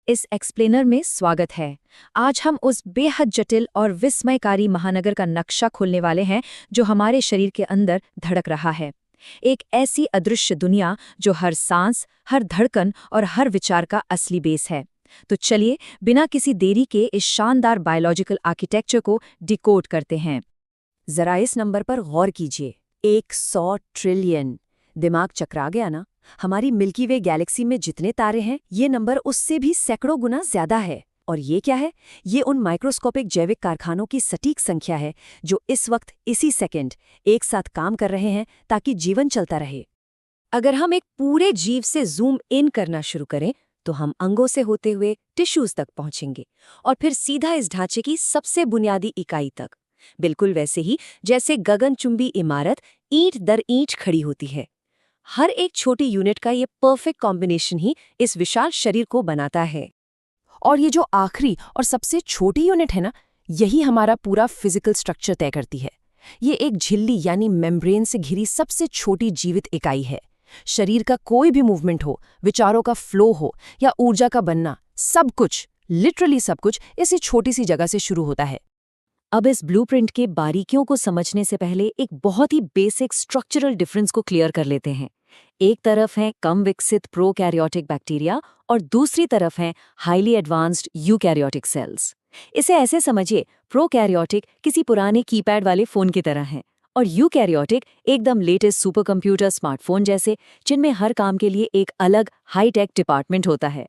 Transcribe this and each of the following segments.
इस एक्सप्लेनर में स्वागत है। आज हम उस बेहद जटिल और विस्मयकारी महानगर का नक्शा खोलने वाले हैं जो हमारे शरीर के अंदर धड़क रहा है। एक ऐसी अदृश्य दुनिया जो हर सांस, हर धड़कन और हर विचार का असली बेस है। तो चलिए बिना किसी देरी के इस शानदार बायोलॉजिकल आर्किटेक्चर को डिकोड करते हैं। जरा इस नंबर पर गौर कीजिए, 100 ट्रिलियन। दिमाग चकरा गया ना? हमारी मिल्की वे गैलेक्सी में जितने तारे हैं, ये नंबर उससे भी सैकड़ों गुना ज्यादा है। और ये क्या है? ये उन माइक्रोस्कोपिक जैविक कारखानों की सटीक संख्या है जो इस वक्त इसी सेकंड एक साथ काम कर रहे हैं ताकि जीवन चलता रहे। अगर हम एक पूरे जीव से जूम इन करना शुरू करें तो हम अंगों से होते हुए टिश्यूज तक पहुंचेंगे और फिर सीधा इस ढांचे की सबसे बुनियादी इकाई तक, बिल्कुल वैसे ही जैसे गगनचुंबी इमारत ईंट दर ईंट खड़ी होती है। हर एक छोटी यूनिट का ये परफेक्ट कॉम्बिनेशन ही इस विशाल शरीर को बनाता है। और ये जो आखिरी और सबसे छोटी यूनिट है ना, यही हमारा पूरा फिजिकल स्ट्रक्चर तय करती है। ये एक झिल्ली यानी मेम्ब्रेन से घिरी सबसे छोटी जीवित इकाई है। शरीर का कोई भी मूवमेंट हो, विचारों का फ्लो हो या ऊर्जा का बनना, सब कुछ, लिटरली सब कुछ इसी छोटी सी जगह से शुरू होता है। अब इस ब्लूप्रिंट के बारीकियों को समझने से पहले एक बहुत ही बेसिक स्ट्रक्चरल डिफरेंस को क्लियर कर लेते हैं। एक तरफ है कम विकसित प्रोकैरियोटिक बैक्टीरिया और दूसरी तरफ है हाईली एडवांस्ड यूकैरियोटिक सेल्स। इसे ऐसे समझिए, प्रोकैरियोटिक किसी पुराने कीपैड वाले फोन की तरह हैं और यूकैरियोटिक एकदम लेटेस्ट सुपर कंप्यूटर स्मार्टफोन जैसे, जिनमें हर काम के लिए एक अलग हाईटेक डिपार्टमेंट होता है।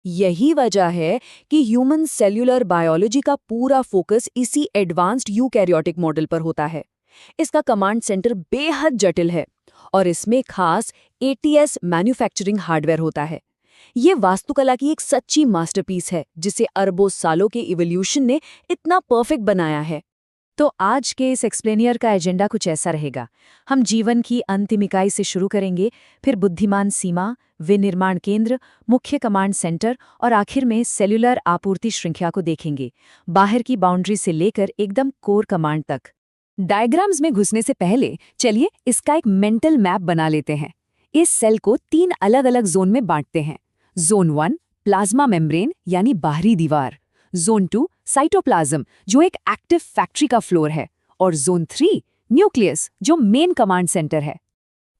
यही वजह है कि ह्यूमन सेल्यूलर बायोलॉजी का पूरा फोकस इसी एडवांस्ड यूकैरियोटिक मॉडल पर होता है। इसका कमांड सेंटर बेहद जटिल है और इसमें खास एटीएस मैन्युफैक्चरिंग हार्डवेयर होता है। ये वास्तुकला की एक सच्ची मास्टरपीस है जिसे अरबों सालों के इवोल्यूशन ने इतना परफेक्ट बनाया है। तो आज के इस एक्सप्लेनियर का एजेंडा कुछ ऐसा रहेगा। हम जीवन की अंतिम इकाई से शुरू करेंगे, फिर बुद्धिमान सीमा, विनिर्माण केंद्र, मुख्य कमांड सेंटर और आखिर में सेल्यूलर आपूर्ति श्रृंखला को देखेंगे, बाहर की बाउंड्री से लेकर एकदम कोर कमांड तक। डायग्राम्स में घुसने से पहले चलिए इसका एक मेंटल मैप बना लेते हैं। इस सेल को 3 अलग अलग जोन में बांटते हैं। जोन 1 प्लाज्मा मेम्ब्रेन यानी बाहरी दीवार, जोन 2 साइटोप्लाज्म जो एक एक्टिव फैक्ट्री का फ्लोर है, और जोन 3 न्यूक्लियस जो मेन कमांड सेंटर है।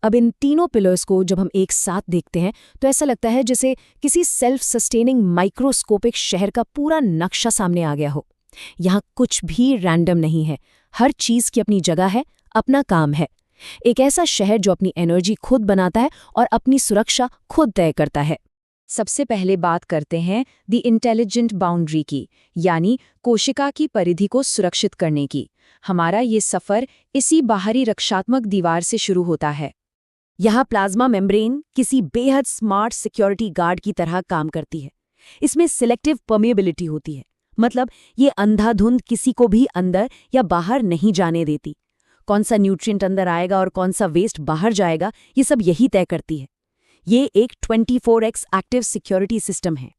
अब इन तीनों पिलर्स को जब हम एक साथ देखते हैं तो ऐसा लगता है जैसे किसी सेल्फ सस्टेनिंग माइक्रोस्कोपिक शहर का पूरा नक्शा सामने आ गया हो। यहाँ कुछ भी रैंडम नहीं है, हर चीज की अपनी जगह है, अपना काम है। एक ऐसा शहर जो अपनी एनर्जी खुद बनाता है और अपनी सुरक्षा खुद तय करता है। सबसे पहले बात करते हैं द इंटेलिजेंट बाउंड्री की, यानी कोशिका की परिधि को सुरक्षित करने की। हमारा ये सफर इसी बाहरी रक्षात्मक दीवार से शुरू होता है। यहाँ प्लाज्मा मेम्ब्रेन किसी बेहद स्मार्ट सिक्योरिटी गार्ड की तरह काम करती है। इसमें सिलेक्टिव परमिएबिलिटी होती है, मतलब ये अंधाधुंध किसी को भी अंदर या बाहर नहीं जाने देती। कौन सा न्यूट्रिएंट अंदर आएगा और कौन सा वेस्ट बाहर जाएगा, ये सब यही तय करती है। ये एक 24x एक्टिव सिक्योरिटी सिस्टम है।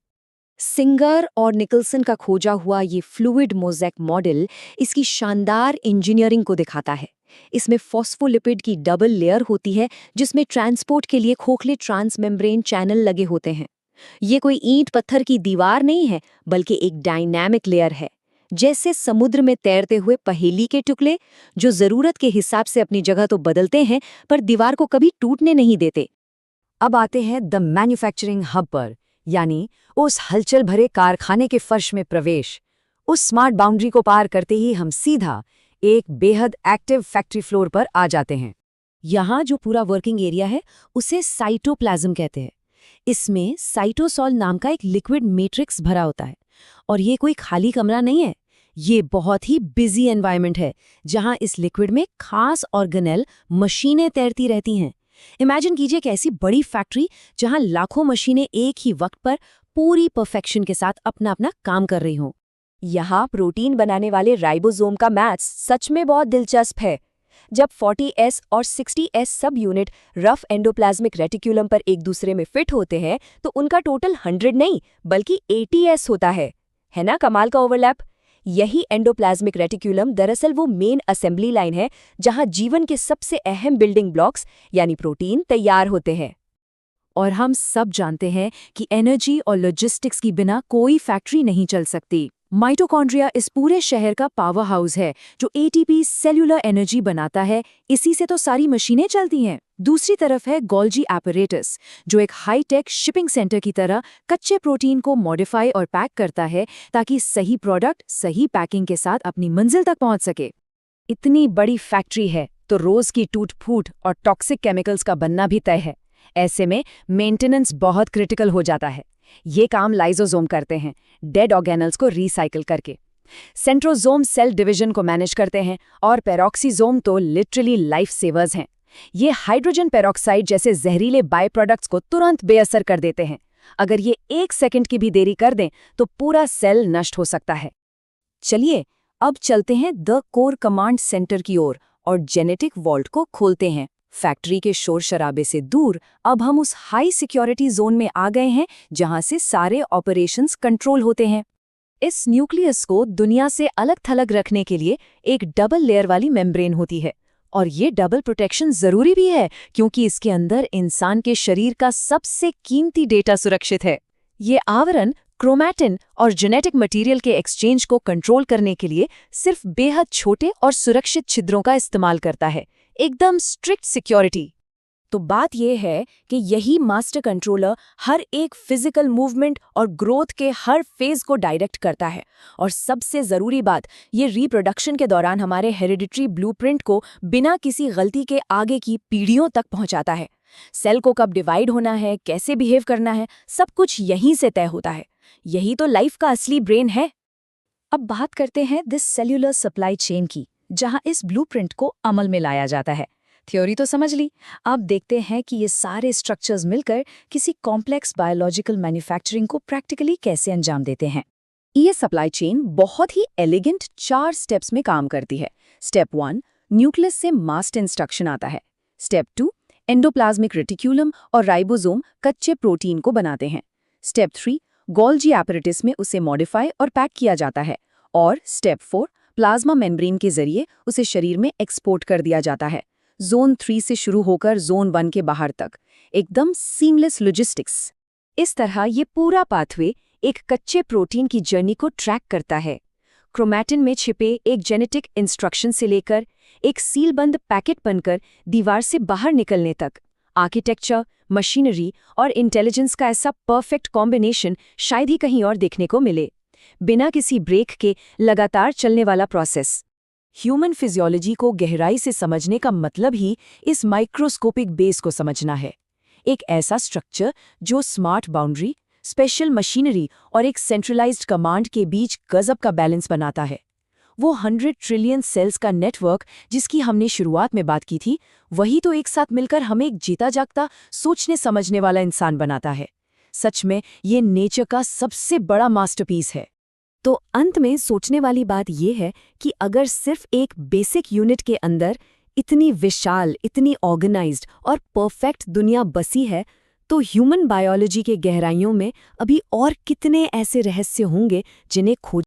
सिंगर और निकलसन का खोजा हुआ ये फ्लूइड मोज़ेक मॉडल इसकी शानदार इंजीनियरिंग को दिखाता है। इसमें फॉस्फोलिपिड की डबल लेयर होती है जिसमें ट्रांसपोर्ट के लिए खोखले ट्रांसमेम्ब्रेन चैनल लगे होते हैं। ये कोई ईंट पत्थर की दीवार नहीं है, बल्कि एक डायनामिक लेयर है, जैसे समुद्र में तैरते हुए पहेली के टुकड़े जो जरूरत के हिसाब से अपनी जगह तो बदलते हैं पर दीवार को कभी टूटने नहीं देते। अब आते हैं द मैन्युफैक्चरिंग हब पर, यानी उस हलचल भरे कारखाने के फर्श में प्रवेश। उस स्मार्ट बाउंड्री को पार करते ही हम सीधा एक बेहद एक्टिव फैक्ट्री फ्लोर पर आ जाते हैं। यहाँ जो पूरा वर्किंग एरिया है उसे साइटोप्लाज्म कहते हैं। इसमें साइटोसॉल नाम का एक लिक्विड मैट्रिक्स भरा होता है और ये कोई खाली कमरा नहीं है, ये बहुत ही बिजी एनवायरनमेंट है जहाँ इस लिक्विड में खास ऑर्गेनेल मशीनें तैरती रहती हैं। इमेजिन कीजिए कि ऐसी बड़ी फैक्ट्री जहां लाखों मशीनें एक ही वक्त पर पूरी परफेक्शन के साथ अपना अपना काम कर रही हों। यहाँ प्रोटीन बनाने वाले राइबोसोम का मैथ्स सच में बहुत दिलचस्प है। जब 40S और 60S सब यूनिट रफ एंडोप्लाज्मिक रेटिक्यूलम पर एक दूसरे में फिट होते हैं तो उनका टोटल 100 नहीं बल्कि 80S होता है ना? कमाल का ओवरलैप। यही एंडोप्लाज्मिक रेटिक्यूलम दरअसल वो मेन असेंबली लाइन है जहां जीवन के सबसे अहम बिल्डिंग ब्लॉक्स यानी प्रोटीन तैयार होते हैं। और हम सब जानते हैं कि एनर्जी और लॉजिस्टिक्स की बिना कोई फैक्ट्री नहीं चल सकती। माइटोकॉन्ड्रिया इस पूरे शहर का पावर हाउस है जो एटीपी सेल्यूलर एनर्जी बनाता है, इसी से तो सारी मशीनें चलती हैं। दूसरी तरफ है गोल्जी एपरेटस, जो एक हाई-टेक शिपिंग सेंटर की तरह कच्चे प्रोटीन को मॉडिफाई और पैक करता है ताकि सही प्रोडक्ट सही पैकिंग के साथ अपनी मंजिल तक पहुंच सके। इतनी बड़ी फैक्ट्री है तो रोज की टूट-फूट और टॉक्सिक केमिकल्स का बनना भी तय है। ऐसे में मेंटेनेंस बहुत क्रिटिकल हो जाता है। ये काम लाइसोसोम करते हैं, डेड ऑर्गेनल्स को रिसाइकिल करके। सेंट्रोसोम सेल डिवीजन को मैनेज करते हैं और पेरोक्सीसोम तो लिटरली लाइफ सेवर्स हैं। ये हाइड्रोजन पेरोक्साइड जैसे जहरीले बाय प्रोडक्ट्स को तुरंत बेअसर कर देते हैं। अगर ये 1 सेकंड की भी देरी कर दें तो पूरा सेल नष्ट हो सकता है। चलिए अब चलते हैं द कोर कमांड सेंटर की ओर और जेनेटिक वॉल्ट को खोलते हैं। फैक्ट्री के शोर शराबे से दूर अब हम उस हाई सिक्योरिटी जोन में आ गए हैं जहां से सारे ऑपरेशंस कंट्रोल होते हैं। इस न्यूक्लियस को दुनिया से अलग थलग रखने के लिए एक डबल लेयर वाली मेम्ब्रेन होती है, और ये डबल प्रोटेक्शन जरूरी भी है क्योंकि इसके अंदर इंसान के शरीर का सबसे कीमती डेटा सुरक्षित है। ये आवरण क्रोमैटिन और जेनेटिक मटेरियल के एक्सचेंज को कंट्रोल करने के लिए सिर्फ बेहद छोटे और सुरक्षित छिद्रों का इस्तेमाल करता है, एकदम स्ट्रिक्ट सिक्योरिटी। तो बात यह है कि यही मास्टर कंट्रोलर हर एक फिजिकल मूवमेंट और ग्रोथ के हर फेज को डायरेक्ट करता है। और सबसे ज़रूरी बात, ये रिप्रोडक्शन के दौरान हमारे हेरिडिटरी ब्लूप्रिंट को बिना किसी गलती के आगे की पीढ़ियों तक पहुंचाता है। सेल को कब डिवाइड होना है, कैसे बिहेव करना है, सब कुछ यहीं से तय होता है। यही तो लाइफ का असली ब्रेन है। अब बात करते हैं दिस सेल्यूलर सप्लाई चेन की, जहां इस ब्लूप्रिंट को अमल में लाया जाता है। थ्योरी तो समझ ली, अब देखते हैं कि ये सारे स्ट्रक्चर्स मिलकर किसी कॉम्प्लेक्स बायोलॉजिकल मैन्युफैक्चरिंग को प्रैक्टिकली कैसे अंजाम देते हैं। ये सप्लाई चेन बहुत ही एलिगेंट 4 स्टेप्स में काम करती है। स्टेप 1, न्यूक्लियस से मास्ट इंस्ट्रक्शन आता है। स्टेप 2, एंडोप्लाज्मिक रेटिक्यूलम और राइबोसोम कच्चे प्रोटीन को बनाते हैं। स्टेप 3, गोल्जी एपरेटिस में उसे मॉडिफाई और पैक किया जाता है। और स्टेप 4, प्लाज्मा मेम्ब्रेन के जरिए उसे शरीर में एक्सपोर्ट कर दिया जाता है, जोन 3 से शुरू होकर जोन 1 के बाहर तक। एकदम सीमलेस लॉजिस्टिक्स। इस तरह ये पूरा पाथवे एक कच्चे प्रोटीन की जर्नी को ट्रैक करता है। क्रोमैटिन में छिपे एक जेनेटिक इंस्ट्रक्शन से लेकर एक सीलबंद पैकेट बनकर दीवार से बाहर निकलने तक, आर्किटेक्चर, मशीनरी और इंटेलिजेंस का ऐसा परफेक्ट कॉम्बिनेशन शायद ही कहीं और देखने को मिले। बिना किसी ब्रेक के लगातार चलने वाला प्रोसेस। ह्यूमन फिजियोलॉजी को गहराई से समझने का मतलब ही इस माइक्रोस्कोपिक बेस को समझना है। एक ऐसा स्ट्रक्चर जो स्मार्ट बाउंड्री, स्पेशल मशीनरी और एक सेंट्रलाइज्ड कमांड के बीच गजब का बैलेंस बनाता है। वो 100 ट्रिलियन सेल्स का नेटवर्क जिसकी हमने शुरुआत में बात की थी, वही तो एक साथ मिलकर हमें एक जीता जागता, सोचने समझने वाला इंसान बनाता है। सच में ये नेचर का सबसे बड़ा मास्टरपीस है। तो अंत में सोचने वाली बात यह है कि अगर सिर्फ एक बेसिक यूनिट के अंदर इतनी विशाल, इतनी ऑर्गेनाइज्ड और परफेक्ट दुनिया बसी है, तो ह्यूमन बायोलॉजी के गहराइयों में अभी और कितने ऐसे रहस्य होंगे जिन्हें खोज